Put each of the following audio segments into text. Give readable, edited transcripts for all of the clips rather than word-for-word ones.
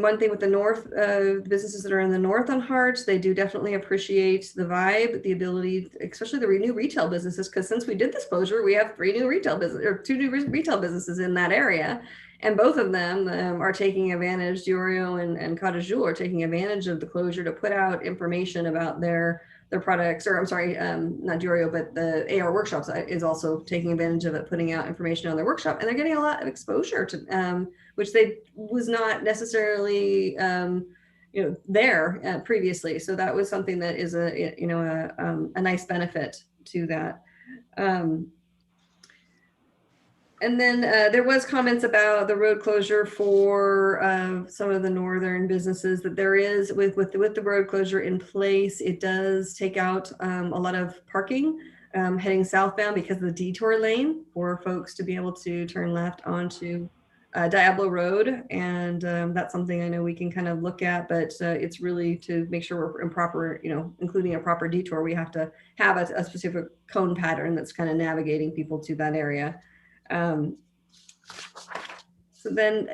one thing with the north, businesses that are in the north on Harts, they do definitely appreciate the vibe, the ability, especially the new retail businesses, because since we did this closure, we have 3 new retail business or 2 new retail businesses in that area, and both of them are taking advantage. Diorio and Cottage Jewel are taking advantage of the closure to put out information about their products, or I'm sorry, not Diorio, but the AR Workshops is also taking advantage of it, putting out information on their workshop, and they're getting a lot of exposure to, which they was not necessarily, there previously. So that was something that is a nice benefit to that. And then there was comments about the road closure for some of the northern businesses, that there is with the road closure in place, it does take out a lot of parking heading southbound because of the detour lane for folks to be able to turn left onto Diablo Road. And that's something I know we can kind of look at, but it's really to make sure we're in proper, including a proper detour, we have to have a specific cone pattern that's kind of navigating people to that area. So then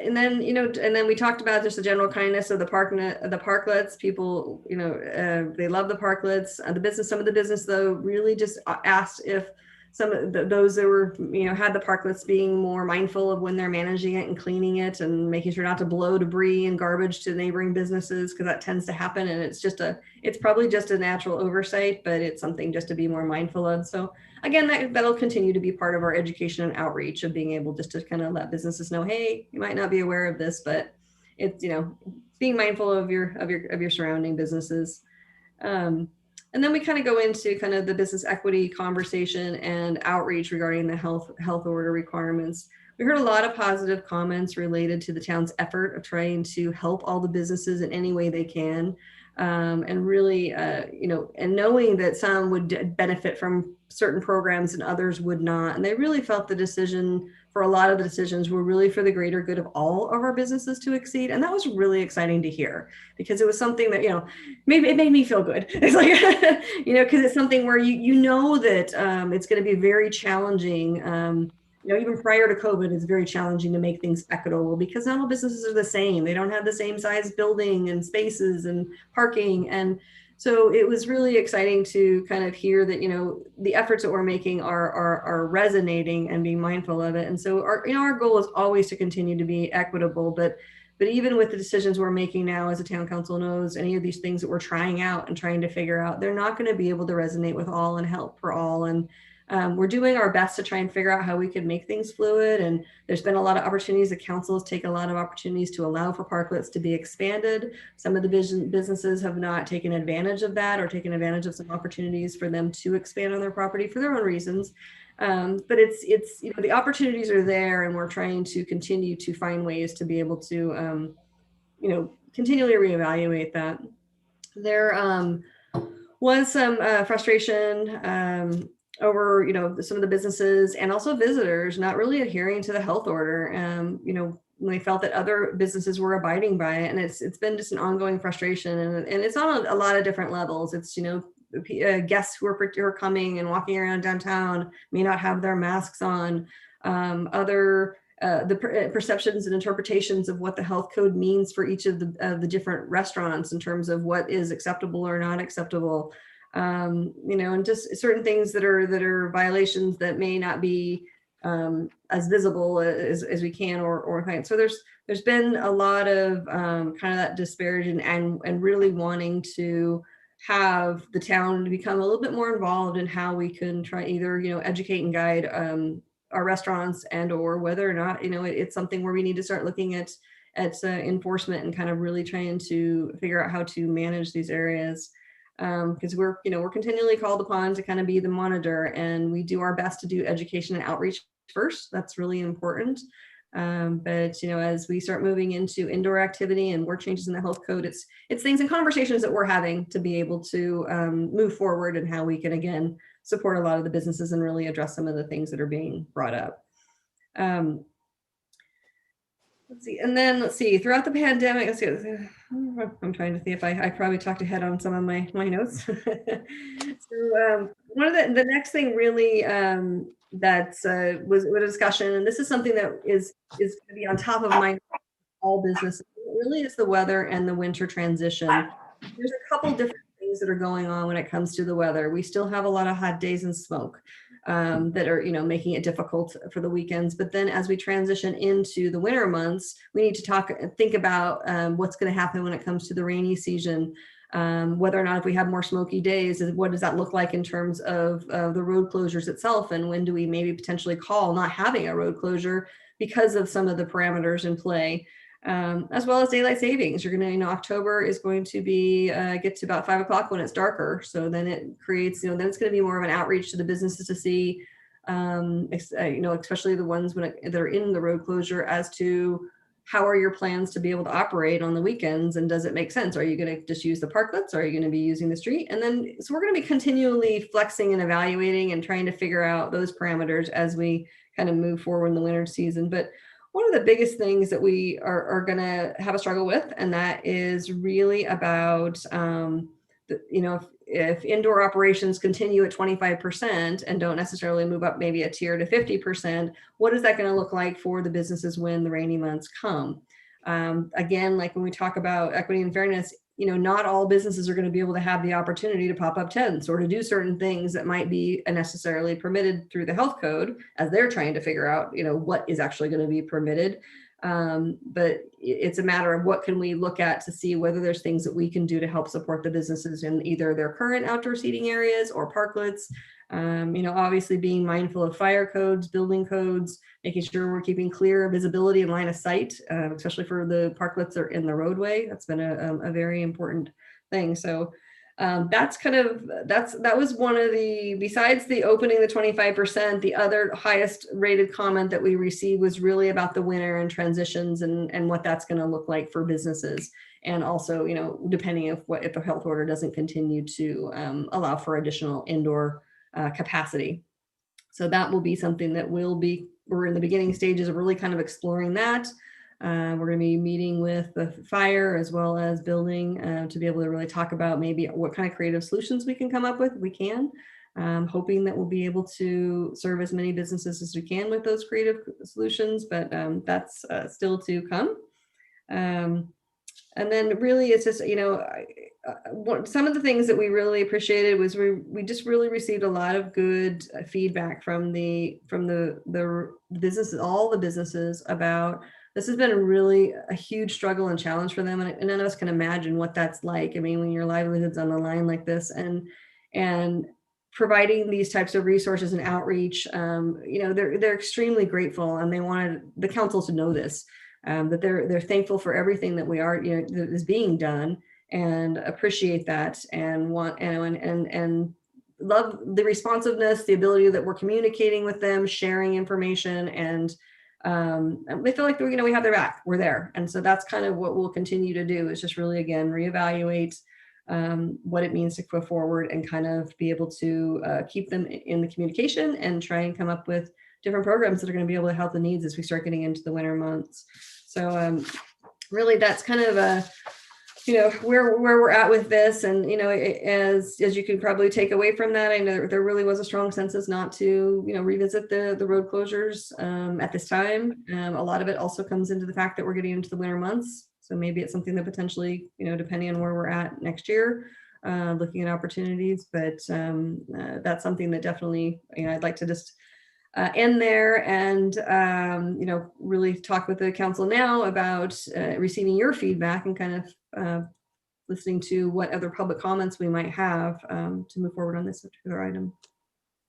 we talked about just the general kindness of the parklets. People, they love the parklets. Some of the business though really just asked if some of those that were, had the parklets being more mindful of when they're managing it and cleaning it and making sure not to blow debris and garbage to neighboring businesses, because that tends to happen. And it's probably just a natural oversight, but it's something just to be more mindful of. So again, that'll continue to be part of our education and outreach of being able just to kind of let businesses know, hey, you might not be aware of this, but it's, being mindful of your surrounding businesses. And then we kind of go into kind of the business equity conversation and outreach regarding the health order requirements. We heard a lot of positive comments related to the town's effort of trying to help all the businesses in any way they can. And really, and knowing that some would benefit from certain programs and others would not. And they really felt the decision for a lot of the decisions were really for the greater good of all of our businesses to exceed. And that was really exciting to hear, because it was something that, maybe it made me feel good. It's like, because it's something where you know that it's going to be very challenging. Even prior to COVID, it's very challenging to make things equitable because not all businesses are the same. They don't have the same size building and spaces and parking. And so it was really exciting to kind of hear that, the efforts that we're making are resonating and being mindful of it. And so our goal is always to continue to be equitable, but even with the decisions we're making now, as a town council knows, any of these things that we're trying out and trying to figure out, they're not going to be able to resonate with all and help for all. And we're doing our best to try and figure out how we can make things fluid. And there's been a lot of opportunities. The councils take a lot of opportunities to allow for parklets to be expanded. Some of the businesses have not taken advantage of that, or taken advantage of some opportunities for them to expand on their property for their own reasons. But it's the opportunities are there, and we're trying to continue to find ways to be able to continually reevaluate that. There was some frustration over some of the businesses and also visitors not really adhering to the health order. When they felt that other businesses were abiding by it, and it's been just an ongoing frustration, and it's on a lot of different levels. It's guests who are coming and walking around downtown may not have their masks on. The perceptions and interpretations of what the health code means for each of the different restaurants in terms of what is acceptable or not acceptable. And just certain things that are violations that may not be as visible as we can or think. So there's been a lot of kind of that disparaging and really wanting to have the town become a little bit more involved in how we can try either educate and guide our restaurants, and or whether or not it's something where we need to start looking at enforcement and kind of really trying to figure out how to manage these areas. Because we're continually called upon to kind of be the monitor, and we do our best to do education and outreach first. That's really important. But as we start moving into indoor activity and more changes in the health code, it's things and conversations that we're having to be able to move forward, and how we can again support a lot of the businesses and really address some of the things that are being brought up. Let's see, throughout the pandemic, I'm trying to see if I probably talked ahead on some of my notes. So one of the next thing really that was a discussion, and this is something that is going to be on top of mind for all businesses. It really is the weather and the winter transition. There's a couple different things that are going on when it comes to the weather. We still have a lot of hot days and smoke that are, making it difficult for the weekends. But then as we transition into the winter months, we need to think about what's going to happen when it comes to the rainy season. Whether or not if we have more smoky days, what does that look like in terms of the road closures itself? And when do we maybe potentially call not having a road closure because of some of the parameters in play? As well as daylight savings. You're going to, October is going to be get to about 5 o'clock when it's darker. So then it creates, then it's going to be more of an outreach to the businesses to see, especially the ones that are in the road closure, as to how are your plans to be able to operate on the weekends, and does it make sense? Are you going to just use the parklets? Or are you going to be using the street? And then, so we're going to be continually flexing and evaluating and trying to figure out those parameters as we kind of move forward in the winter season. But one of the biggest things that we are going to have a struggle with, and that is really about, if indoor operations continue at 25% and don't necessarily move up maybe a tier to 50%, what is that going to look like for the businesses when the rainy months come? Again, like when we talk about equity and fairness, not all businesses are going to be able to have the opportunity to pop up tents or to do certain things that might be necessarily permitted through the health code, as they're trying to figure out, what is actually going to be permitted. But it's a matter of what can we look at to see whether there's things that we can do to help support the businesses in either their current outdoor seating areas or parklets. Obviously being mindful of fire codes, building codes, making sure we're keeping clear visibility and line of sight, especially for the parklets that are in the roadway. That's been a very important thing. So that was one of the, besides the opening the 25%, the other highest rated comment that we received was really about the winter and transitions and what that's going to look like for businesses. And also, depending if the health order doesn't continue to allow for additional indoor capacity. So that will be something that we're in the beginning stages of really kind of exploring that. We're going to be meeting with the fire as well as building to be able to really talk about maybe what kind of creative solutions we can come up with. We can, hoping that we'll be able to serve as many businesses as we can with those creative solutions, but that's still to come. And then really it's just, some of the things that we really appreciated was we just really received a lot of good feedback from the businesses, all the businesses, about this has been a huge struggle and challenge for them. And none of us can imagine what that's like. I mean, when your livelihood's on the line like this, and providing these types of resources and outreach, they're extremely grateful, and they wanted the council to know this. That they're thankful for everything that that is being done, and appreciate that, and want and love the responsiveness, the ability that we're communicating with them, sharing information, and they feel like we have their back. We're there, and so that's kind of what we'll continue to do, is just really again reevaluate what it means to go forward and kind of be able to keep them in the communication and try and come up with different programs that are going to be able to help the needs as we start getting into the winter months. So really that's kind of where we're at with this. And, as you can probably take away from that, I know there really was a strong consensus not to, revisit the road closures at this time. A lot of it also comes into the fact that we're getting into the winter months. So maybe it's something that potentially, depending on where we're at next year, looking at opportunities, but that's something that definitely, I'd like to just end there and, really talk with the council now about receiving your feedback and kind of listening to what other public comments we might have to move forward on this particular item.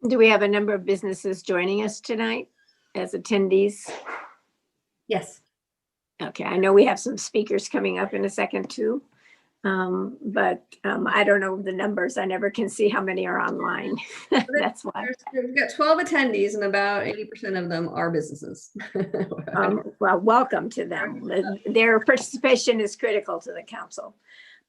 Do we have a number of businesses joining us tonight as attendees? Yes. Okay, I know we have some speakers coming up in a second too. But I don't know the numbers. I never can see how many are online. That's why. We've got 12 attendees, and about 80% of them are businesses. Well, welcome to them. Their participation is critical to the council.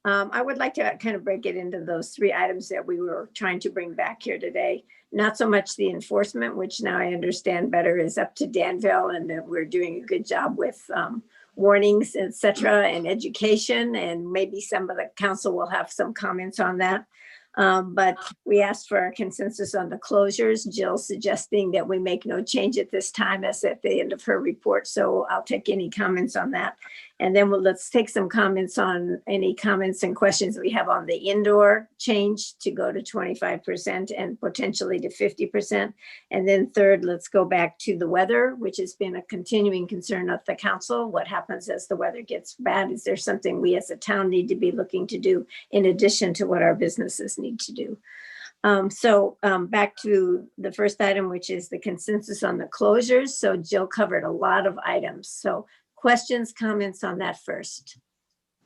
I would like to kind of break it into those 3 items that we were trying to bring back here today. Not so much the enforcement, which now I understand better is up to Danville, and that we're doing a good job with warnings, et cetera, and education, and maybe some of the council will have some comments on that. But we asked for a consensus on the closures. Jill suggesting that we make no change at this time, as at the end of her report. So I'll take any comments on that. And then let's take some comments on any comments and questions we have on the indoor change to go to 25% and potentially to 50%. And then third, let's go back to the weather, which has been a continuing concern of the council. What happens as the weather gets bad? Is there something we as a town need to be looking to do in addition to what our businesses need to do? Back to the first item, which is the consensus on the closures. So Jill covered a lot of items. So questions, comments on that first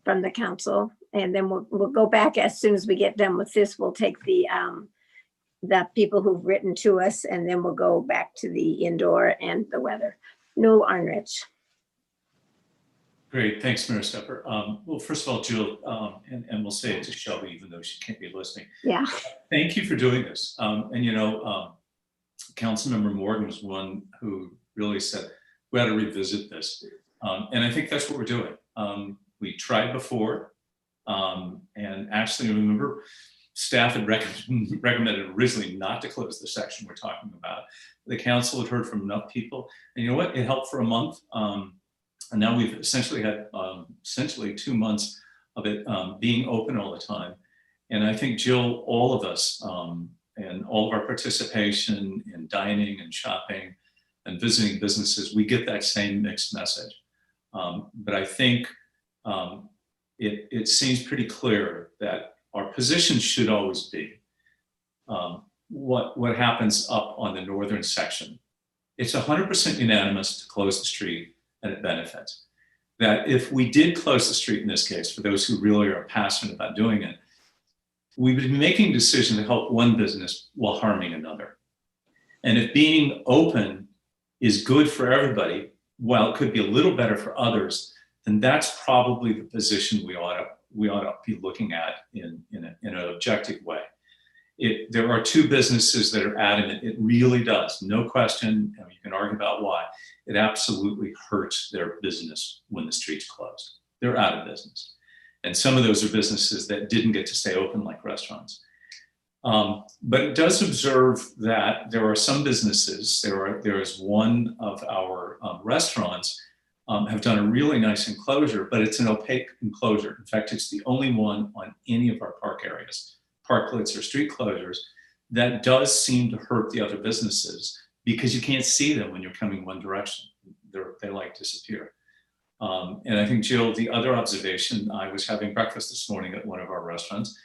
from the council, and then we'll go back as soon as we get done with this. We'll take the people who've written to us, and then we'll go back to the indoor and the weather. Newell Arnrich. Great, thanks, Mayor Stepper. Well, first of all, Jill, and we'll say it to Shelby, even though she can't be listening. Yeah. Thank you for doing this. And you know, Councilmember Morgan was one who really said we had to revisit this. And I think that's what we're doing. We tried before, and actually, remember, staff had recommended originally not to close the section we're talking about. The council had heard from enough people, and you know what? It helped for a month. And now we've essentially had essentially 2 months of it being open all the time. And I think, Jill, all of us and all of our participation in dining and shopping and visiting businesses, we get that same mixed message. But I think it seems pretty clear that our position should always be what happens up on the northern section. It's 100% unanimous to close the street, and it benefits. That if we did close the street in this case, for those who really are passionate about doing it, we would be making a decision to help one business while harming another. And if being open is good for everybody, while it could be a little better for others, then that's probably the position we ought to be looking at in an objective way. There are two businesses that are adamant. It really does, no question. I mean, you can argue about why. It absolutely hurts their business when the street's closed. They're out of business. And some of those are businesses that didn't get to stay open, like restaurants. But it does observe that there are some businesses, there is one of our restaurants have done a really nice enclosure, but it's an opaque enclosure. In fact, it's the only one on any of our park areas, parklets or street closures, that does seem to hurt the other businesses because you can't see them when you're coming one direction. They like disappear. And I think, Jill, the other observation, I was having breakfast this morning at one of our restaurants.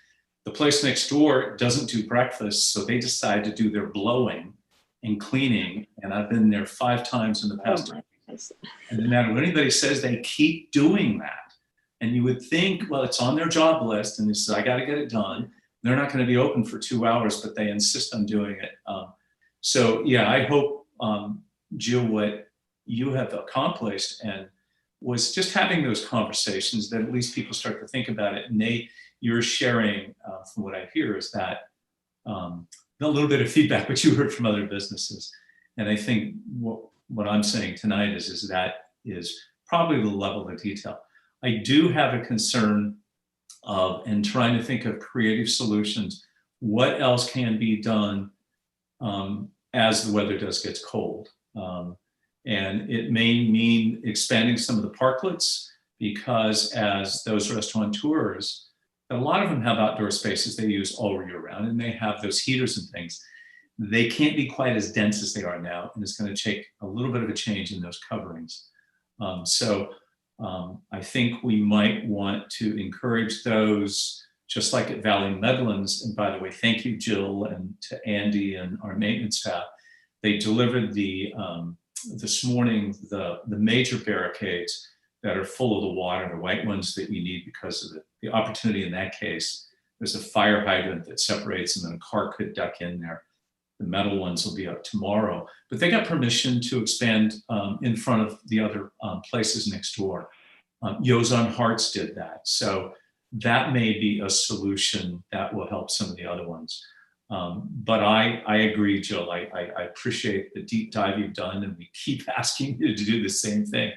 The place next door doesn't do breakfast, so they decide to do their blowing and cleaning. And I've been there 5 times in the past. And no matter what anybody says, they keep doing that. And you would think, well, it's on their job list, and this is, I got to get it done. They're not going to be open for 2 hours, but they insist on doing it. So yeah, I hope, Jill, what you have accomplished and was just having those conversations that at least people start to think about it. And you're sharing, from what I hear, is that a little bit of feedback, which you heard from other businesses. And I think what I'm saying tonight is that is probably the level of detail. I do have a concern of, and trying to think of creative solutions, what else can be done as the weather gets cold. And it may mean expanding some of the parklets, because as those restaurateurs, a lot of them have outdoor spaces they use all year round, and they have those heaters and things. They can't be quite as dense as they are now, and it's going to take a little bit of a change in those coverings. I think we might want to encourage those, just like at Valley Medlands. And by the way, thank you, Jill, and to Andy and our maintenance staff. They delivered this morning the major barricades that are full of the water, the white ones that you need because of the opportunity in that case. There's a fire hydrant that separates, and then a car could duck in there. The metal ones will be up tomorrow, but they got permission to expand in front of the other places next door. Yo's on Hearts did that. So that may be a solution that will help some of the other ones. But I agree, Jill. I appreciate the deep dive you've done, and we keep asking you to do the same thing.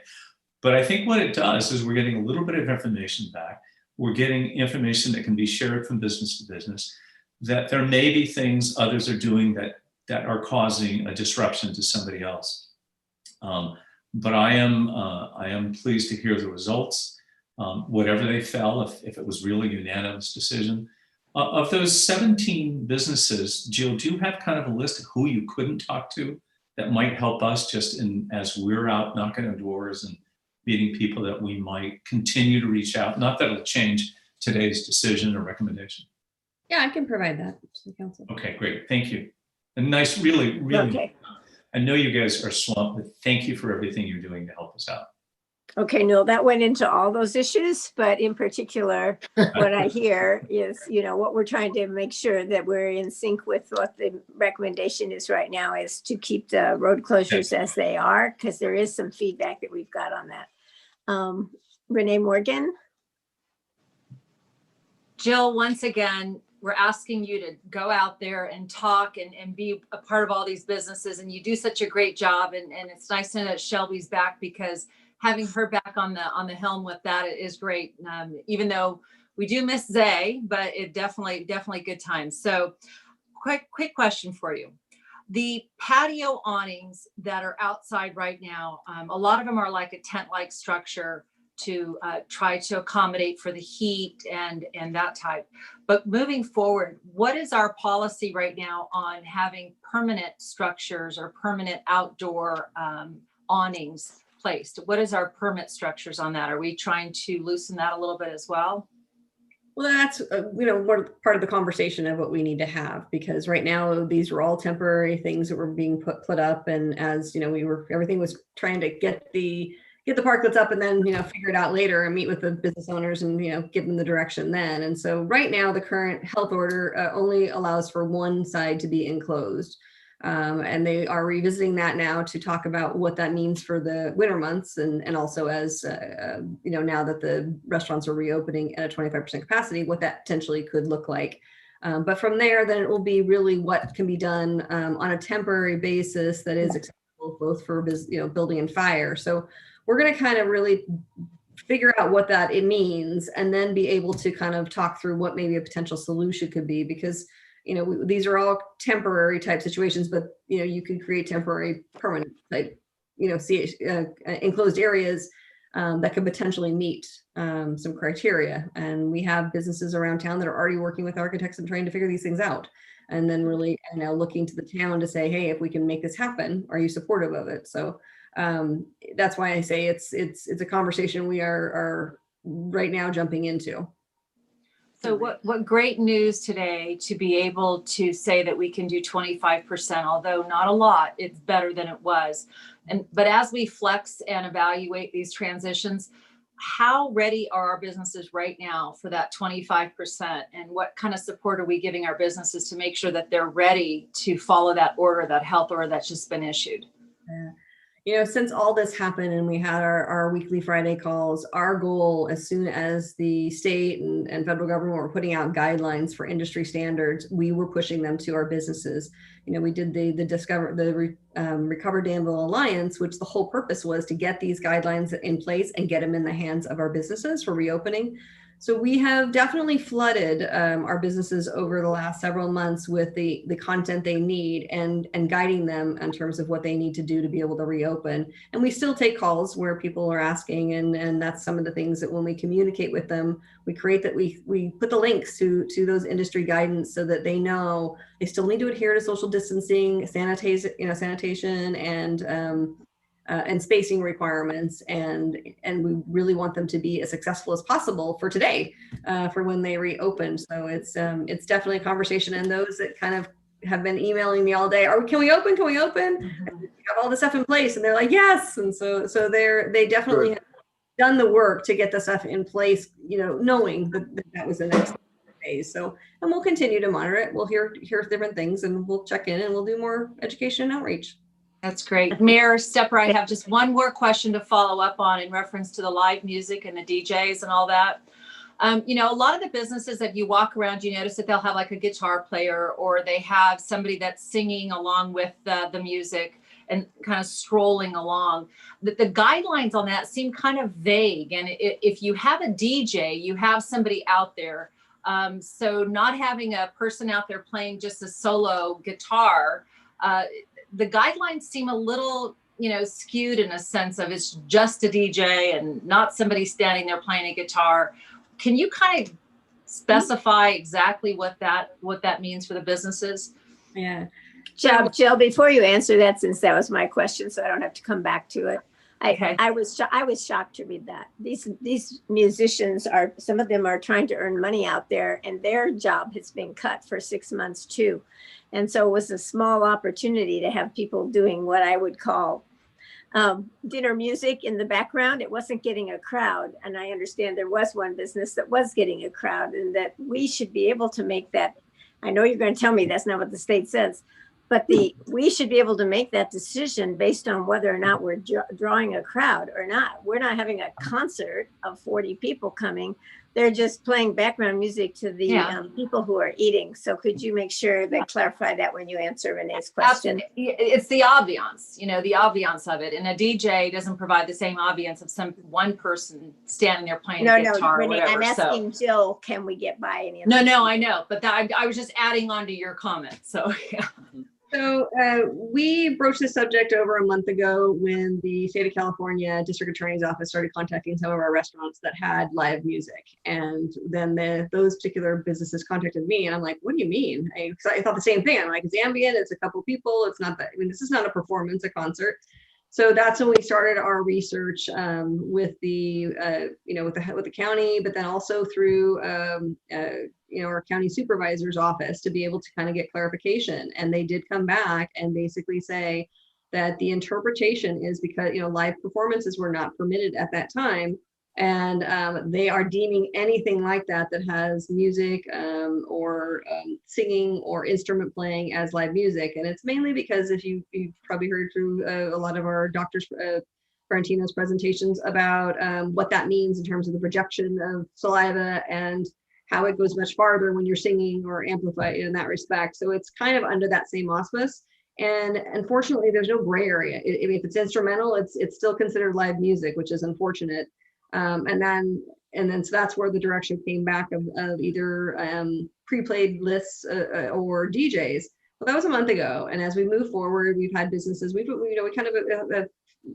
But I think what it does is we're getting a little bit of information back. We're getting information that can be shared from business to business, that there may be things others are doing that are causing a disruption to somebody else. But I am pleased to hear the results, whatever they fell, if it was really a unanimous decision. Of those 17 businesses, Jill, do you have kind of a list of who you couldn't talk to that might help us just as we're out knocking on doors and meeting people, that we might continue to reach out? Not that it'll change today's decision or recommendation. Yeah, I can provide that to the council. Okay, great. Thank you. And nice, really, really. Okay. I know you guys are swamped, but thank you for everything you're doing to help us out. Okay, no, that went into all those issues, but in particular, what I hear is, what we're trying to make sure that we're in sync with what the recommendation is right now is to keep the road closures as they are, because there is some feedback that we've got on that. Renee Morgan. Jill, once again, we're asking you to go out there and talk and be a part of all these businesses. And you do such a great job. And it's nice to know that Shelby's back, because having her back on the helm with that is great. Even though we do miss Zay, but it definitely good times. So quick question for you. The patio awnings that are outside right now, a lot of them are like a tent-like structure to try to accommodate for the heat and that type. But moving forward, what is our policy right now on having permanent structures or permanent outdoor awnings placed? What is our permit structures on that? Are we trying to loosen that a little bit as well? Well, that's part of the conversation of what we need to have, because right now these are all temporary things that were being put up, and as everything was trying to get the parklets up and then figure it out later and meet with the business owners and give them the direction then. And so right now the current health order only allows for one side to be enclosed. And they are revisiting that now to talk about what that means for the winter months, and also as now that the restaurants are reopening at a 25% capacity, what that potentially could look like. But from there, then it will be really what can be done on a temporary basis that is acceptable both for building and fire. So we're going to kind of really figure out what it means, and then be able to kind of talk through what maybe a potential solution could be, because these are all temporary type situations, but you can create temporary permanent type enclosed areas that could potentially meet some criteria. And we have businesses around town that are already working with architects and trying to figure these things out, and then really looking to the town to say, hey, if we can make this happen, are you supportive of it? So that's why I say it's a conversation we are right now jumping into. So what great news today to be able to say that we can do 25%, although not a lot, it's better than it was. But as we flex and evaluate these transitions, how ready are our businesses right now for that 25%? And what kind of support are we giving our businesses to make sure that they're ready to follow that order, that health order that's just been issued? Since all this happened and we had our weekly Friday calls, our goal, as soon as the state and federal government were putting out guidelines for industry standards, we were pushing them to our businesses. We did the Recover Danville Alliance, which the whole purpose was to get these guidelines in place and get them in the hands of our businesses for reopening. So we have definitely flooded our businesses over the last several months with the content they need and guiding them in terms of what they need to do to be able to reopen. And we still take calls where people are asking, and that's some of the things that when we communicate with them, we create that we put the links to those industry guidance so that they know they still need to adhere to social distancing, sanitation, and spacing requirements, and we really want them to be as successful as possible for today, for when they reopen. So it's definitely a conversation, and those that kind of have been emailing me all day, can we open? Mm-hmm. And we have all the stuff in place, and they're like, yes. And so they definitely have done the work to get the stuff in place, knowing that was the next phase. So, and we'll continue to monitor it. We'll hear different things, and we'll check in, and we'll do more education and outreach. That's great. Mayor Stepper, I have just one more question to follow up on in reference to the live music and the DJs and all that. A lot of the businesses that you walk around, you notice that they'll have like a guitar player, or they have somebody that's singing along with the music and kind of strolling along. The guidelines on that seem kind of vague. And if you have a DJ, you have somebody out there. So not having a person out there playing just a solo guitar, the guidelines seem a little skewed in a sense of it's just a DJ and not somebody standing there playing a guitar. Can you kind of specify exactly what that means for the businesses? Yeah. Jill, before you answer that, since that was my question, so I don't have to come back to it. I was shocked to read that. These musicians some of them are trying to earn money out there, and their job has been cut for 6 months too. And so it was a small opportunity to have people doing what I would call dinner music in the background. It wasn't getting a crowd. And I understand there was one business that was getting a crowd, and that we should be able to make that. I know you're going to tell me that's not what the state says, but we should be able to make that decision based on whether or not we're drawing a crowd or not. We're not having a concert of 40 people coming. They're just playing background music to the people who are eating. So could you make sure that clarify that when you answer Renee's question? It's the ambiance, the ambiance of it. And a DJ doesn't provide the same ambiance of one person standing there playing a guitar or Renee, whatever. I'm asking Jill, can we get by any of No, I know. But I was just adding on to your comment. So, yeah. So we broached this subject over a month ago when the state of California District Attorney's Office started contacting some of our restaurants that had live music. And then those particular businesses contacted me, and I'm like, what do you mean? I thought the same thing. I'm like, it's ambient, it's a couple people, it's not that, this is not a performance, a concert. So that's when we started our research with the with the county, but then also through our county supervisor's office to be able to kind of get clarification. And they did come back and basically say that the interpretation is because live performances were not permitted at that time, and they are deeming anything like that has music or singing or instrument playing as live music. And it's mainly because if you've probably heard through a lot of our Dr. Ferrantino's presentations about what that means in terms of the projection of saliva and how it goes much farther when you're singing or amplified in that respect. So it's kind of under that same auspice. And unfortunately, there's no gray area. If it's instrumental, it's still considered live music, which is unfortunate. And then so that's where the direction came back of either pre-played lists or DJs. Well, that was a month ago. And as we move forward, we've had businesses, we kind of have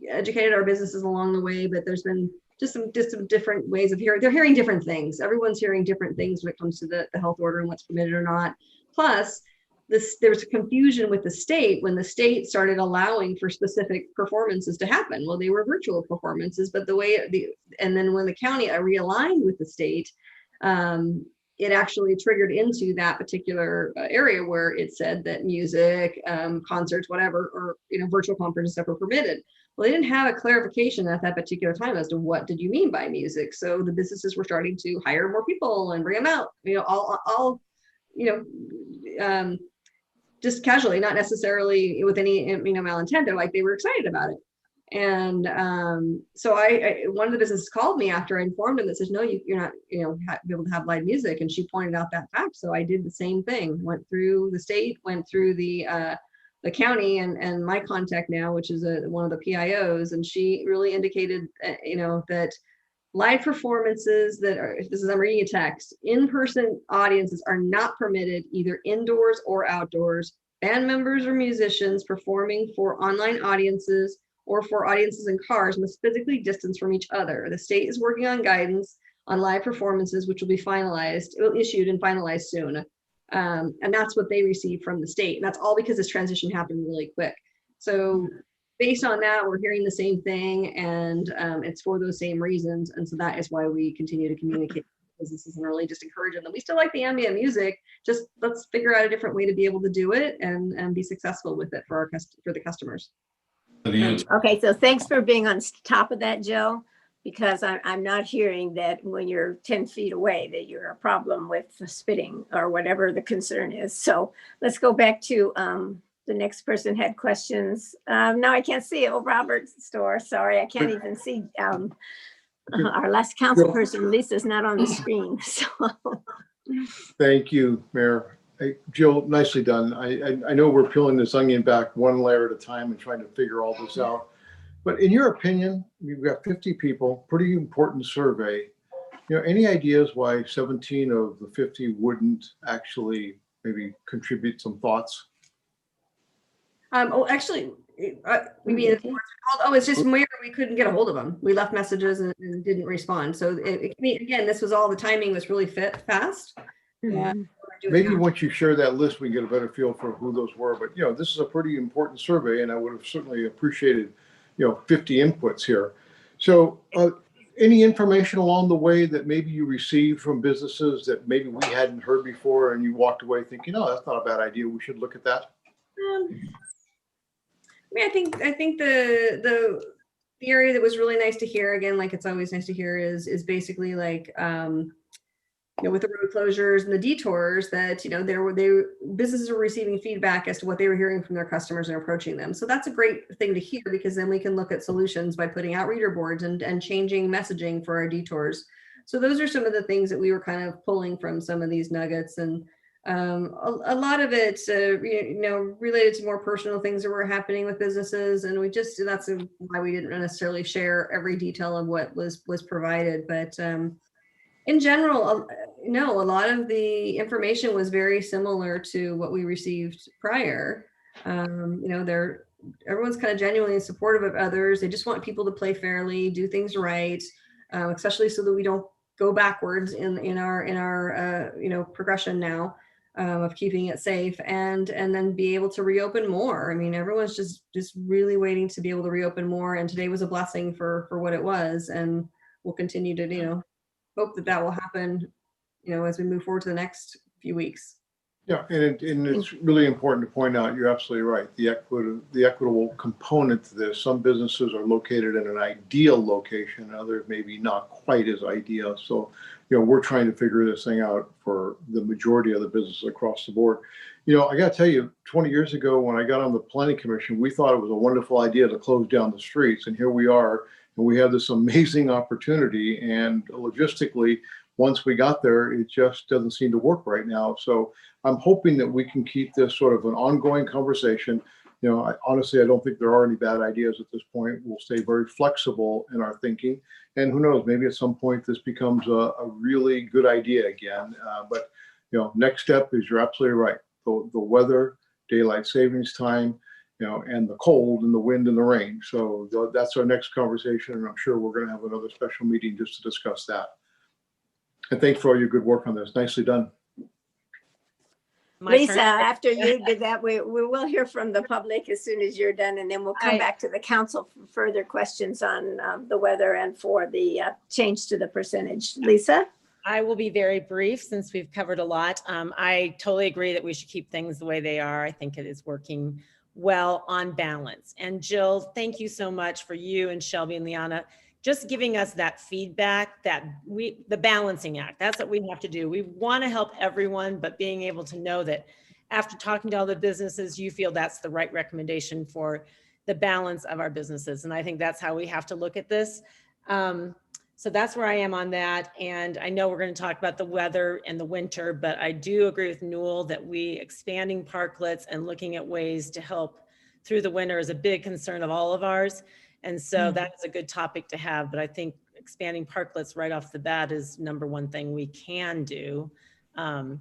educated our businesses along the way, but there's been just some different ways of hearing. They're hearing different things. Everyone's hearing different things when it comes to the health order and what's permitted or not. Plus, there's a confusion with the state when the state started allowing for specific performances to happen. Well, they were virtual performances, but and then when the county realigned with the state, it actually triggered into that particular area where it said that music, concerts, whatever, or virtual conferences stuff were permitted. Well, they didn't have a clarification at that particular time as to what did you mean by music. So the businesses were starting to hire more people and bring them out, all just casually, not necessarily with any malintent. They're like, they were excited about it. And so one of the businesses called me after I informed them that says, no, you're not be able to have live music. And she pointed out that fact. So I did the same thing, went through the state, went through the county and my contact now, which is one of the PIOs. And she really indicated, that live performances I'm reading a text, in-person audiences are not permitted either indoors or outdoors. Band members or musicians performing for online audiences or for audiences in cars must physically distance from each other. The state is working on guidance on live performances, which will be issued and finalized soon. And that's what they received from the state. And that's all because this transition happened really quick. So based on that, we're hearing the same thing, and it's for those same reasons. And so that is why we continue to communicate with businesses and really just encourage them. We still like the ambient music, just let's figure out a different way to be able to do it and be successful with it for the customers. Okay, so thanks for being on top of that, Jill, because I'm not hearing that when you're 10 feet away that you're a problem with spitting or whatever the concern is. So let's go back to the next person had questions. Now I can't see it. Oh, Robert's store. Sorry, I can't even see. Our last council person, Lisa's not on the screen. So. Thank you, Mayor. Hey, Jill, nicely done. I know we're peeling this onion back one layer at a time and trying to figure all this out. But in your opinion, you've got 50 people, pretty important survey. Any ideas why 17 of the 50 wouldn't actually maybe contribute some thoughts? Actually, we mean, Okay. oh, it's just where we couldn't get a hold of them. We left messages and didn't respond. So again, this was all the timing was really fast. Yeah. Mhm. Maybe once you share that list, we get a better feel for who those were. But, this is a pretty important survey, and I would have certainly appreciated, 50 inputs here. So any information along the way that maybe you received from businesses that maybe we hadn't heard before and you walked away thinking, oh, that's not a bad idea. We should look at that. I think the area that was really nice to hear, again, like it's always nice to hear, is basically like with the road closures and the detours that businesses are receiving feedback as to what they were hearing from their customers and approaching them. So that's a great thing to hear, because then we can look at solutions by putting out reader boards and changing messaging for our detours. So those are some of the things that we were kind of pulling from some of these nuggets, and a lot of it related to more personal things that were happening with businesses, and that's why we didn't necessarily share every detail of what was provided. But in general, no, a lot of the information was very similar to what we received prior. Everyone's kind of genuinely supportive of others. They just want people to play fairly, do things right, especially so that we don't go backwards in our progression now of keeping it safe, and then be able to reopen more. I mean, everyone's just really waiting to be able to reopen more, and today was a blessing for what it was, and we'll continue to hope that will happen, as we move forward to the next few weeks. Yeah, and it's really important to point out, you're absolutely right. The equitable component to this, some businesses are located in an ideal location, others maybe not quite as ideal. So, we're trying to figure this thing out for the majority of the businesses across the board. I got to tell you, 20 years ago when I got on the planning commission, we thought it was a wonderful idea to close down the streets, and here we are, and we have this amazing opportunity. And logistically, once we got there, it just doesn't seem to work right now. So I'm hoping that we can keep this sort of an ongoing conversation. Honestly, I don't think there are any bad ideas at this point. We'll stay very flexible in our thinking. And who knows, maybe at some point this becomes a really good idea again. But next step is, you're absolutely right. The weather, daylight savings time, and the cold and the wind and the rain. So that's our next conversation. And I'm sure we're going to have another special meeting just to discuss that. And thanks for all your good work on this. Nicely done. Lisa, after you did that, we will hear from the public as soon as you're done, and then we'll come back to the council for further questions on the weather and for the change to the percentage. Lisa? I will be very brief since we've covered a lot. I totally agree that we should keep things the way they are. I think it is working well on balance. And Jill, thank you so much for you and Shelby and Liana just giving us that feedback, the balancing act. That's what we have to do. We want to help everyone, but being able to know that after talking to all the businesses, you feel that's the right recommendation for the balance of our businesses. And I think that's how we have to look at this. So that's where I am on that. And I know we're going to talk about the weather and the winter, but I do agree with Newell that expanding parklets and looking at ways to help through the winter is a big concern of all of ours. And so that is a good topic to have, but I think expanding parklets right off the bat is number one thing we can do. And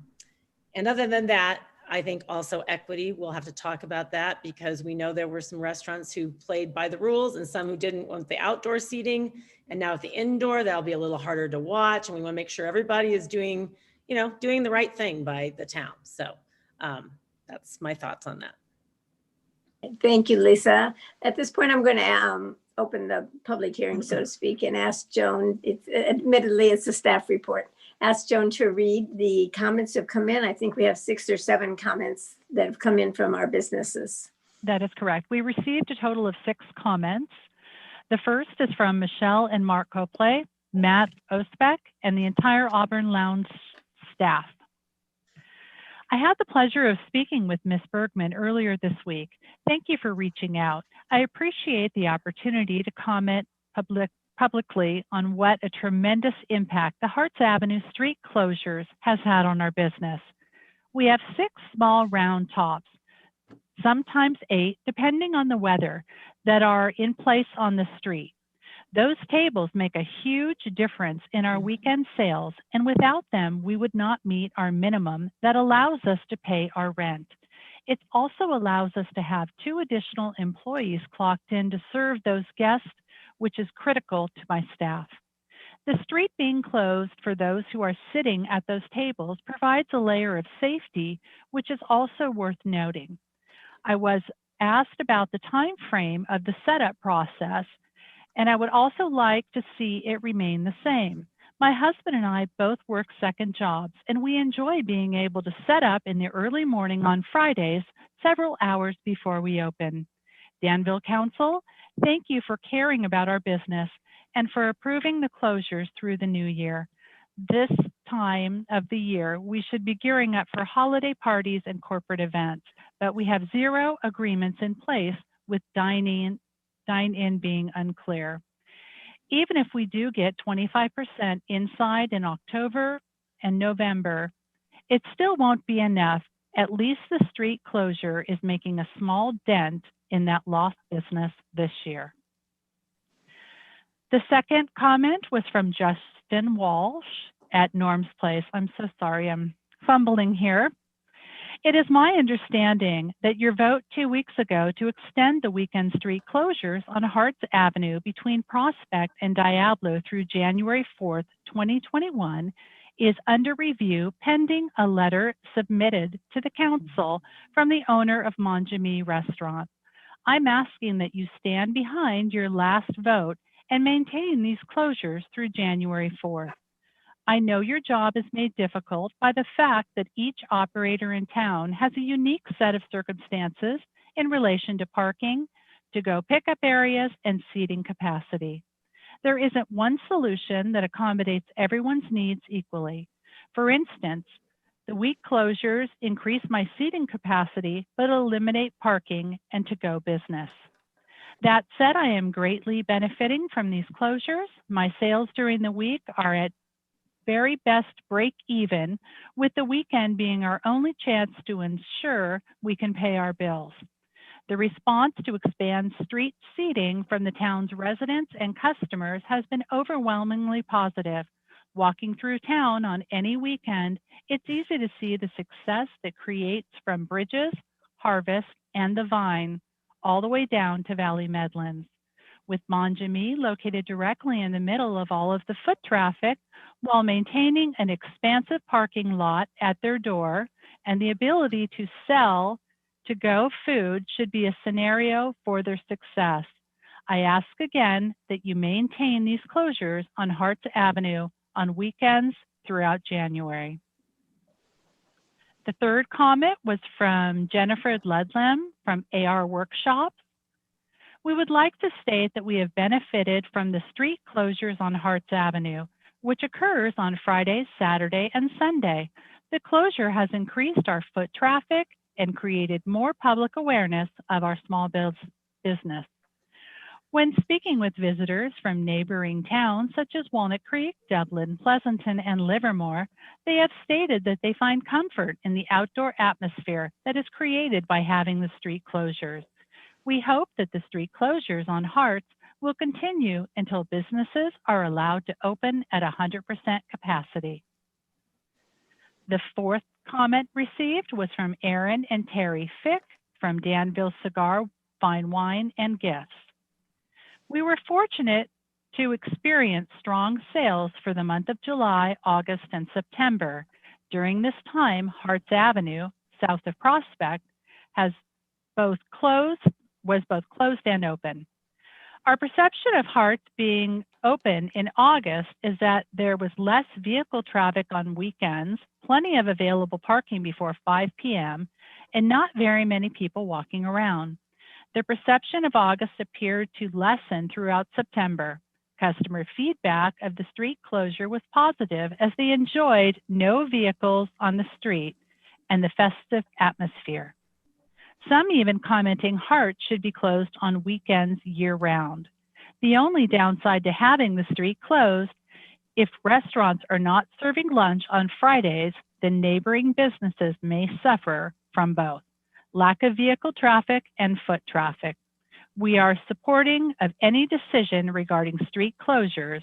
other than that, I think also equity, we'll have to talk about that, because we know there were some restaurants who played by the rules and some who didn't want the outdoor seating. And now with the indoor, that'll be a little harder to watch. And we want to make sure everybody is doing the right thing by the town. So that's my thoughts on that. Thank you, Lisa. At this point, I'm going to open the public hearing, so to speak, and ask Joan, admittedly, it's a staff report. Ask Joan to read the comments that have come in. I think we have 6 or 7 comments that have come in from our businesses. That is correct. We received a total of 6 comments. The first is from Michelle and Mark Copley, Matt Osbeck, and the entire Auburn Lounge staff. I had the pleasure of speaking with Ms. Bergman earlier this week. Thank you for reaching out. I appreciate the opportunity to comment publicly on what a tremendous impact the Harts Avenue street closures has had on our business. We have 6 small round tops, sometimes 8, depending on the weather, that are in place on the street. Those tables make a huge difference in our weekend sales, and without them, we would not meet our minimum that allows us to pay our rent. It also allows us to have 2 additional employees clocked in to serve those guests, which is critical to my staff. The street being closed for those who are sitting at those tables provides a layer of safety, which is also worth noting. I was asked about the time frame of the setup process, and I would also like to see it remain the same. My husband and I both work second jobs, and we enjoy being able to set up in the early morning on Fridays, several hours before we open. Danville Council, thank you for caring about our business and for approving the closures through the new year. This time of the year, we should be gearing up for holiday parties and corporate events, but we have 0 agreements in place with dine-in being unclear. Even if we do get 25% inside in October and November, it still won't be enough. At least the street closure is making a small dent in that lost business this year. The second comment was from Justin Walsh at Norm's Place. I'm so sorry, I'm fumbling here. It is my understanding that your vote 2 weeks ago to extend the weekend street closures on Harts Avenue between Prospect and Diablo through January 4th, 2021 is under review pending a letter submitted to the council from the owner of Manjami Restaurant. I'm asking that you stand behind your last vote and maintain these closures through January 4th. I know your job is made difficult by the fact that each operator in town has a unique set of circumstances in relation to parking, to-go pickup areas, and seating capacity. There isn't one solution that accommodates everyone's needs equally. For instance, the week closures increase my seating capacity, but eliminate parking and to-go business. That said, I am greatly benefiting from these closures. My sales during the week are at very best break even, with the weekend being our only chance to ensure we can pay our bills. The response to expand street seating from the town's residents and customers has been overwhelmingly positive. Walking through town on any weekend, it's easy to see the success that creates from Bridges, Harvest, and the Vine, all the way down to Valley Medlands. With Manjami located directly in the middle of all of the foot traffic, while maintaining an expansive parking lot at their door and the ability to sell to-go food should be a scenario for their success. I ask again that you maintain these closures on Harts Avenue on weekends throughout January. The third comment was from Jennifer Ludlam from AR Workshops. We would like to state that we have benefited from the street closures on Harts Avenue, which occurs on Friday, Saturday, and Sunday. The closure has increased our foot traffic and created more public awareness of our small business. When speaking with visitors from neighboring towns such as Walnut Creek, Dublin, Pleasanton, and Livermore, they have stated that they find comfort in the outdoor atmosphere that is created by having the street closures. We hope that the street closures on Harts will continue until businesses are allowed to open at 100% capacity. The fourth comment received was from Aaron and Terry Fick from Danville Cigar, Fine Wine, and Gifts. We were fortunate to experience strong sales for the month of July, August, and September. During this time, Harts Avenue, south of Prospect, was both closed and open. Our perception of Harts being open in August is that there was less vehicle traffic on weekends, plenty of available parking before 5 p.m., and not very many people walking around. The perception of August appeared to lessen throughout September. Customer feedback of the street closure was positive as they enjoyed no vehicles on the street and the festive atmosphere. Some even commenting Harts should be closed on weekends year-round. The only downside to having the street closed, if restaurants are not serving lunch on Fridays, then neighboring businesses may suffer from both lack of vehicle traffic and foot traffic. We are supporting of any decision regarding street closures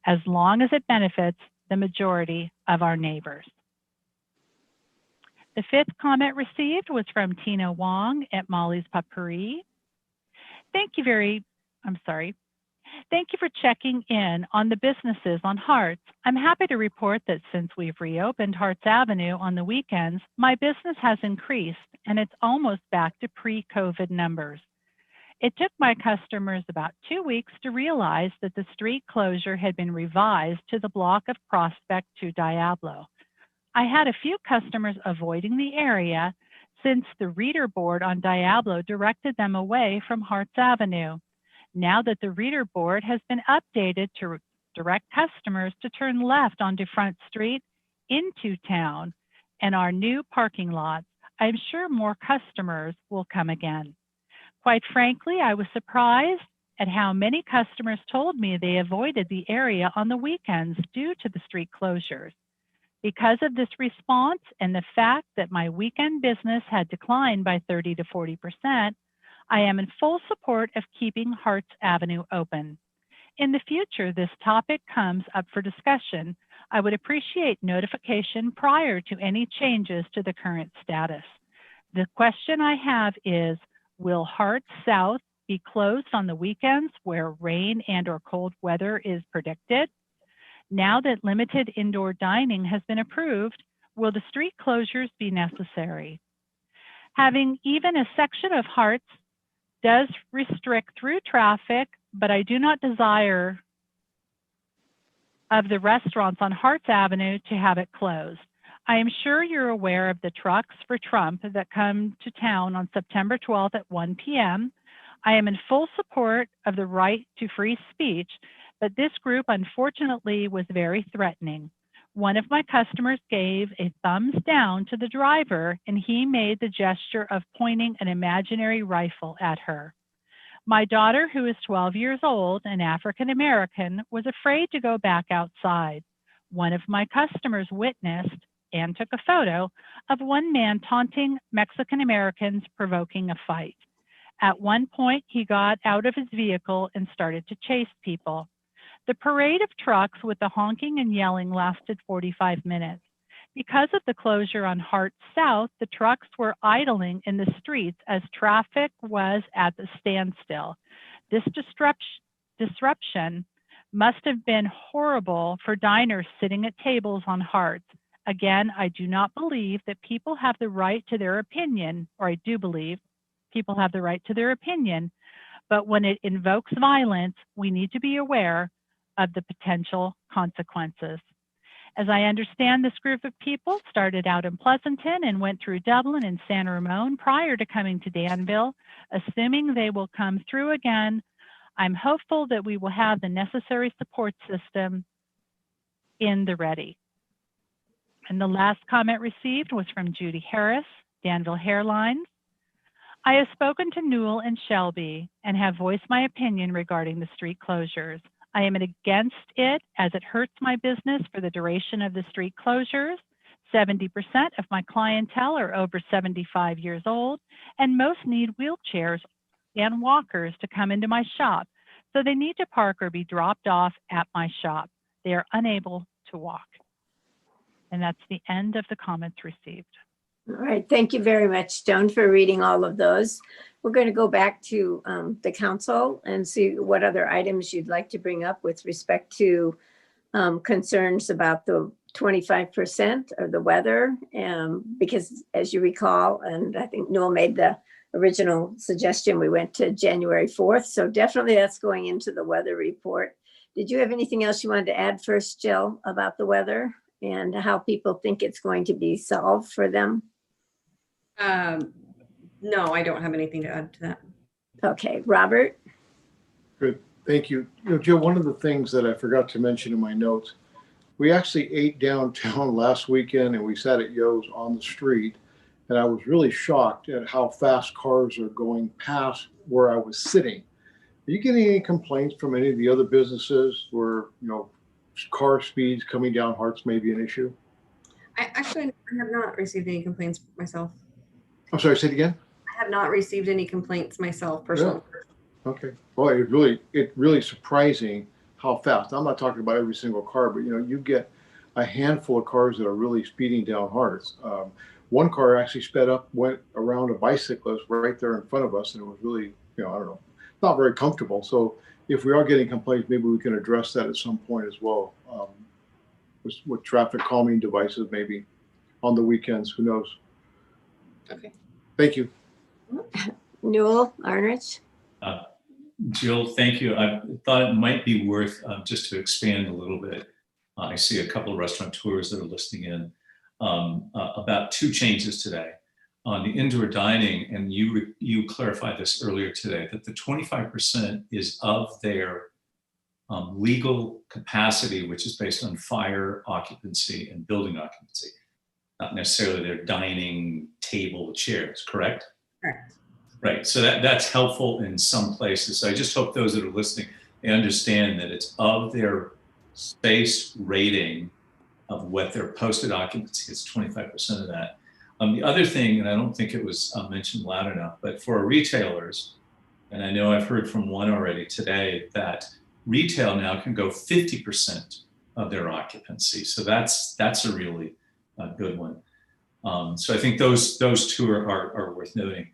as long as it benefits the majority of our neighbors. The fifth comment received was from Tina Wong at Molly's Potpourri. Thank you for checking in on the businesses on Harts. I'm happy to report that since we've reopened Harts Avenue on the weekends, my business has increased and it's almost back to pre-COVID numbers. It took my customers about 2 weeks to realize that the street closure had been revised to the block of Prospect to Diablo. I had a few customers avoiding the area since the reader board on Diablo directed them away from Harts Avenue. Now that the reader board has been updated to direct customers to turn left onto Front Street into town and our new parking lots, I'm sure more customers will come again. Quite frankly, I was surprised at how many customers told me they avoided the area on the weekends due to the street closures. Because of this response and the fact that my weekend business had declined by 30 to 40%, I am in full support of keeping Harts Avenue open. In the future, this topic comes up for discussion. I would appreciate notification prior to any changes to the current status. The question I have is, will Harts South be closed on the weekends where rain and/or cold weather is predicted? Now that limited indoor dining has been approved, will the street closures be necessary? Having even a section of Harts does restrict through traffic, but I do not desire of the restaurants on Harts Avenue to have it closed. I am sure you're aware of the trucks for Trump that come to town on September 12th at 1 p.m. I am in full support of the right to free speech, but this group unfortunately was very threatening. One of my customers gave a thumbs down to the driver and he made the gesture of pointing an imaginary rifle at her. My daughter, who is 12 years old and African American, was afraid to go back outside. One of my customers witnessed and took a photo of one man taunting Mexican Americans, provoking a fight. At one point, he got out of his vehicle and started to chase people. The parade of trucks with the honking and yelling lasted 45 minutes. Because of the closure on Harts South, the trucks were idling in the streets as traffic was at the standstill. This disruption must have been horrible for diners sitting at tables on Harts. Again, I do not believe that people have the right to their opinion, or I do believe people have the right to their opinion, but when it invokes violence, we need to be aware of the potential consequences. As I understand, this group of people started out in Pleasanton and went through Dublin and San Ramon prior to coming to Danville. Assuming they will come through again, I'm hopeful that we will have the necessary support system in the ready. And the last comment received was from Judy Harris, Danville Hairlines. I have spoken to Newell and Shelby and have voiced my opinion regarding the street closures. I am against it as it hurts my business for the duration of the street closures. 70% of my clientele are over 75 years old, and most need wheelchairs and walkers to come into my shop, so they need to park or be dropped off at my shop. They are unable to walk. And that's the end of the comments received. All right, thank you very much, Joan, for reading all of those. We're going to go back to the council and see what other items you'd like to bring up with respect to concerns about the 25% of the weather. Because as you recall, and I think Newell made the original suggestion, we went to January 4th. So definitely that's going into the weather report. Did you have anything else you wanted to add first, Jill, about the weather and how people think it's going to be solved for them? No, I don't have anything to add to that. Okay, Robert? Good, thank you. You know, Jill, one of the things that I forgot to mention in my notes, we actually ate downtown last weekend and we sat at Yo's on the street. And I was really shocked at how fast cars are going past where I was sitting. Are you getting any complaints from any of the other businesses where, you know, car speeds coming down Harts may be an issue? I have not received any complaints myself. I'm sorry, say it again? I have not received any complaints myself personally. Yeah. Okay. Boy, it's really surprising how fast. I'm not talking about every single car, but you know, you get a handful of cars that are really speeding down hard. One car actually sped up, went around a bicyclist right there in front of us, and it was really, I don't know, not very comfortable. So if we are getting complaints, maybe we can address that at some point as well, with traffic calming devices, maybe on the weekends. Who knows? Okay. Thank you. Newell, Arnrich. Jill, thank you. I thought it might be worth just to expand a little bit. I see a couple of restaurateurs that are listening in about 2 changes today on the indoor dining, and you clarified this earlier today, that the 25% is of their legal capacity, which is based on fire occupancy and building occupancy, not necessarily their dining table chairs, correct? Correct. Right, so that's helpful in some places. So I just hope those that are listening, they understand that it's of their space rating of what their posted occupancy is, 25% of that. The other thing, and I don't think it was mentioned loud enough, but for retailers, and I know I've heard from one already today, that retail now can go 50% of their occupancy. So that's a really good one. So I think those 2 are worth noting.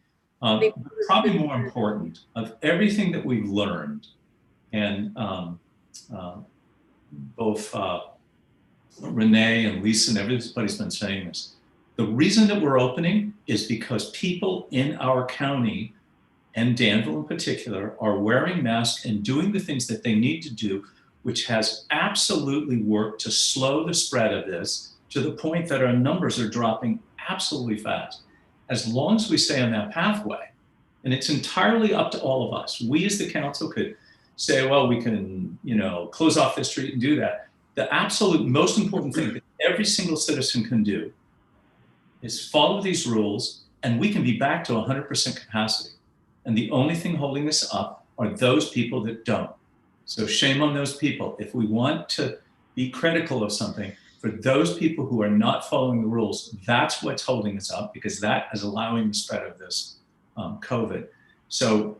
Probably more important, of everything that we've learned, and both Renee and Lisa and everybody's been saying this, the reason that we're opening is because people in our county, and Danville in particular, are wearing masks and doing the things that they need to do, which has absolutely worked to slow the spread of this to the point that our numbers are dropping absolutely fast. As long as we stay on that pathway, and it's entirely up to all of us. We as the council could say, well, we can, close off the street and do that. The absolute most important thing that every single citizen can do is follow these rules, and we can be back to 100% capacity. And the only thing holding us up are those people that don't. So shame on those people. If we want to be critical of something, for those people who are not following the rules, that's what's holding us up, because that is allowing the spread of this COVID. So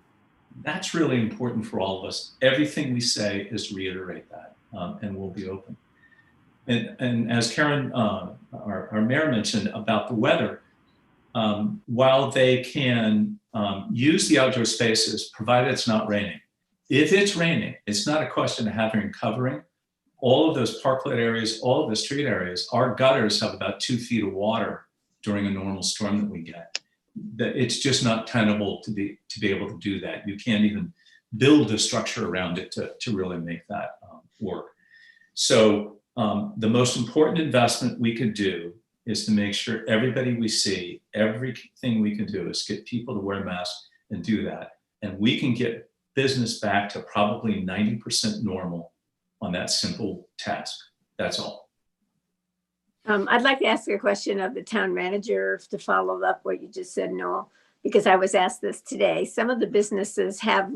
that's really important for all of us. Everything we say is to reiterate that, and we'll be open. And as Karen, our mayor, mentioned about the weather, while they can use the outdoor spaces, provided it's not raining. If it's raining, it's not a question of having covering. All of those parklet areas, all of the street areas, our gutters have about 2 feet of water during a normal storm that we get. It's just not tenable to be able to do that. You can't even build a structure around it to really make that work. So the most important investment we could do is to make sure everybody we see, everything we can do is get people to wear masks and do that. And we can get business back to probably 90% normal on that simple task. That's all. I'd like to ask you a question of the town manager to follow up what you just said, Noel, because I was asked this today. Some of the businesses have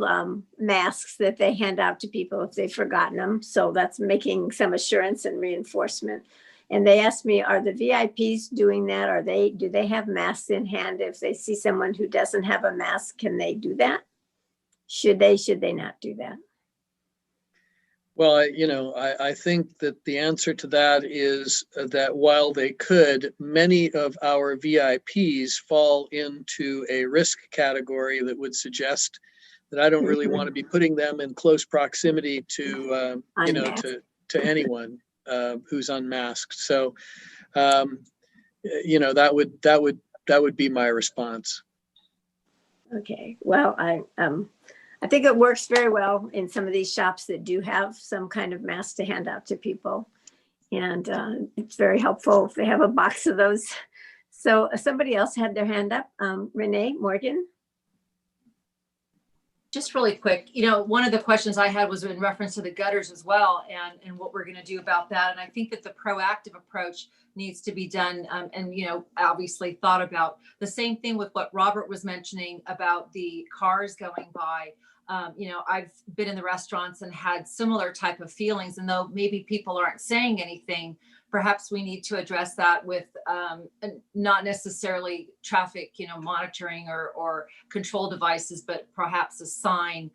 masks that they hand out to people if they've forgotten them. So that's making some assurance and reinforcement. And they asked me, are the VIPs doing that? Do they have masks in hand? If they see someone who doesn't have a mask, can they do that? Should they not do that? Well, I think that the answer to that is that while they could, many of our VIPs fall into a risk category that would suggest that I don't really want to be putting them in close proximity to, to anyone who's unmasked. So, that would be my response. Okay. Well, I think it works very well in some of these shops that do have some kind of mask to hand out to people. And it's very helpful if they have a box of those. So somebody else had their hand up. Renee Morgan. Just really quick, one of the questions I had was in reference to the gutters as well, and what we're going to do about that. And I think that the proactive approach needs to be done, and obviously thought about. The same thing with what Robert was mentioning about the cars going by. I've been in the restaurants and had similar type of feelings, and though maybe people aren't saying anything, perhaps we need to address that with not necessarily traffic, monitoring or control devices, but perhaps a sign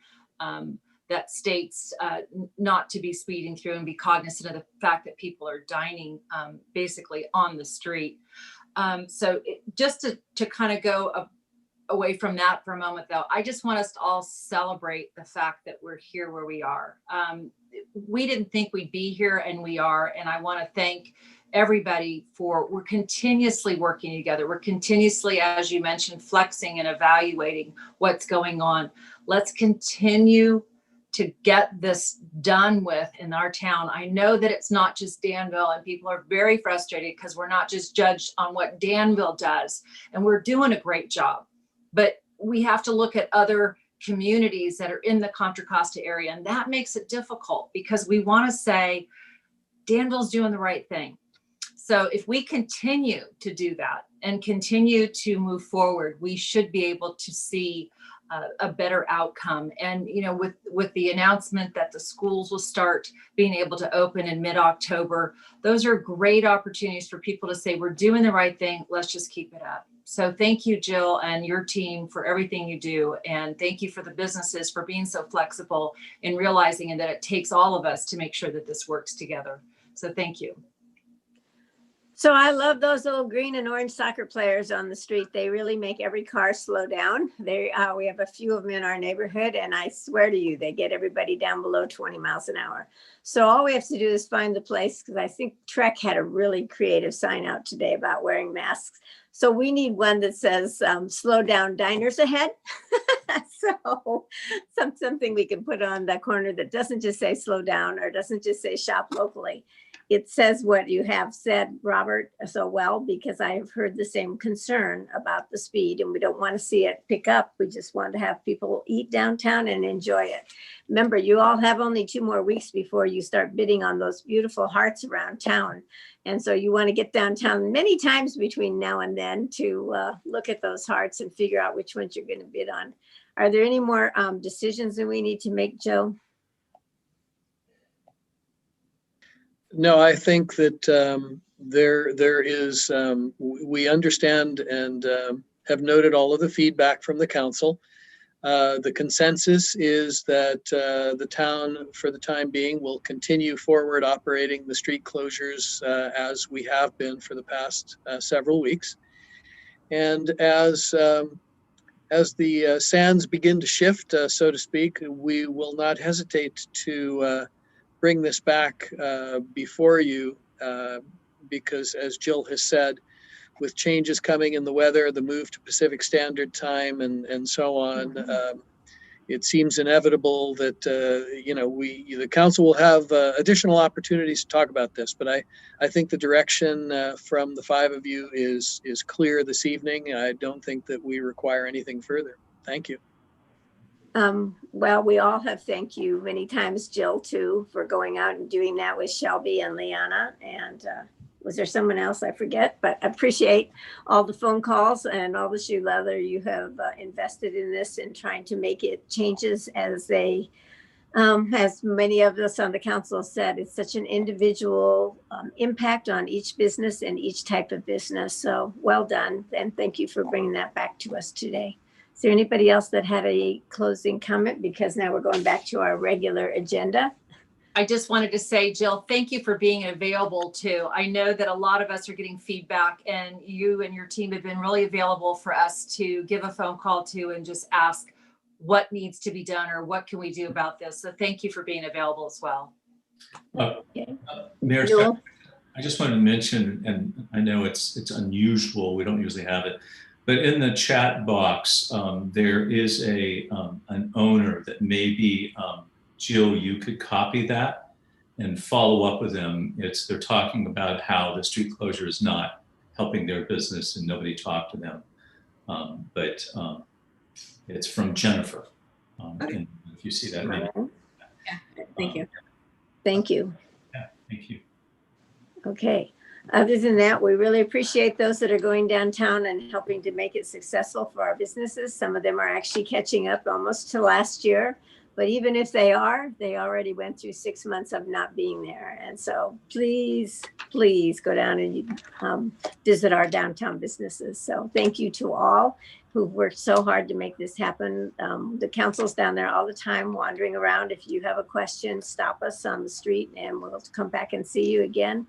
that states not to be speeding through and be cognizant of the fact that people are dining basically on the street. Just to kind of go away from that for a moment, though, I just want us to all celebrate the fact that we're here where we are. We didn't think we'd be here, and we are. And I want to thank everybody we're continuously working together. We're continuously, as you mentioned, flexing and evaluating what's going on. Let's continue to get this done with in our town. I know that it's not just Danville, and people are very frustrated because we're not just judged on what Danville does, and we're doing a great job. But we have to look at other communities that are in the Contra Costa area, and that makes it difficult because we want to say Danville's doing the right thing. So if we continue to do that and continue to move forward, we should be able to see a better outcome. And, you know, with the announcement that the schools will start being able to open in mid-October, those are great opportunities for people to say, we're doing the right thing. Let's just keep it up. So thank you, Jill, and your team for everything you do. And thank you for the businesses for being so flexible in realizing that it takes all of us to make sure that this works together. So thank you. So I love those little green and orange soccer players on the street. They really make every car slow down. We have a few of them in our neighborhood, and I swear to you, they get everybody down below 20 miles an hour. So all we have to do is find the place, because I think Trek had a really creative sign out today about wearing masks. So we need one that says, slow down, diners ahead. So something we can put on the corner that doesn't just say slow down or doesn't just say shop locally. It says what you have said, Robert, so well, because I have heard the same concern about the speed, and we don't want to see it pick up. We just want to have people eat downtown and enjoy it. Remember, you all have only 2 more weeks before you start bidding on those beautiful hearts around town. And so you want to get downtown many times between now and then to look at those hearts and figure out which ones you're going to bid on. Are there any more decisions that we need to make, Joe? No, I think that there is, we understand and have noted all of the feedback from the council. The consensus is that the town, for the time being, will continue forward operating the street closures as we have been for the past several weeks. And as the sands begin to shift, so to speak, we will not hesitate to bring this back before you, because as Jill has said, with changes coming in the weather, the move to Pacific Standard Time and so on, it seems inevitable that the council will have additional opportunities to talk about this. But I think the direction from the 5 of you is clear this evening. I don't think that we require anything further. Thank you. Well, we all have thanked you many times, Jill, too, for going out and doing that with Shelby and Liana. And was there someone else I forget? But I appreciate all the phone calls and all the shoe leather you have invested in this and trying to make it changes as many of us on the council said, it's such an individual impact on each business and each type of business. So well done. And thank you for bringing that back to us today. Is there anybody else that had a closing comment? Because now we're going back to our regular agenda. I just wanted to say, Jill, thank you for being available too. I know that a lot of us are getting feedback, and you and your team have been really available for us to give a phone call to and just ask what needs to be done or what can we do about this. So thank you for being available as well. Mayor, Joel? I just wanted to mention, and I know it's unusual, we don't usually have it, but in the chat box, there is an owner that maybe, Jill, you could copy that and follow up with them. They're talking about how the street closure is not helping their business and nobody talked to them. But it's from Jennifer. And if you see that name. Yeah, thank you. Thank you. Yeah, thank you. Okay. Other than that, we really appreciate those that are going downtown and helping to make it successful for our businesses. Some of them are actually catching up almost to last year. But even if they are, they already went through 6 months of not being there. And so please, please go down and visit our downtown businesses. So thank you to all who've worked so hard to make this happen. The council's down there all the time wandering around. If you have a question, stop us on the street and we'll come back and see you again.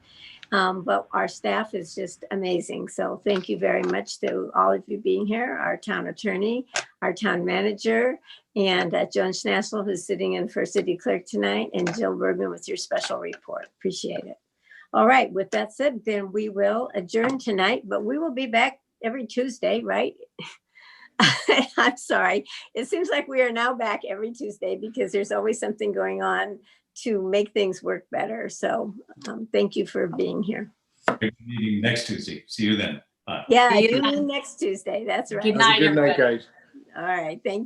But our staff is just amazing. So thank you very much to all of you being here, our town attorney, our town manager, and Joan Schnassel, who's sitting in for city clerk tonight, and Jill Bergman with your special report. Appreciate it. All right, with that said, then we will adjourn tonight, but we will be back every Tuesday, right? I'm sorry. It seems like we are now back every Tuesday because there's always something going on to make things work better. So thank you for being here. Meeting next Tuesday. See you then. Bye. Yeah, See I you do then. mean next Tuesday. That's right. Good Have a night, good night, everybody. guys. All right. Thank you.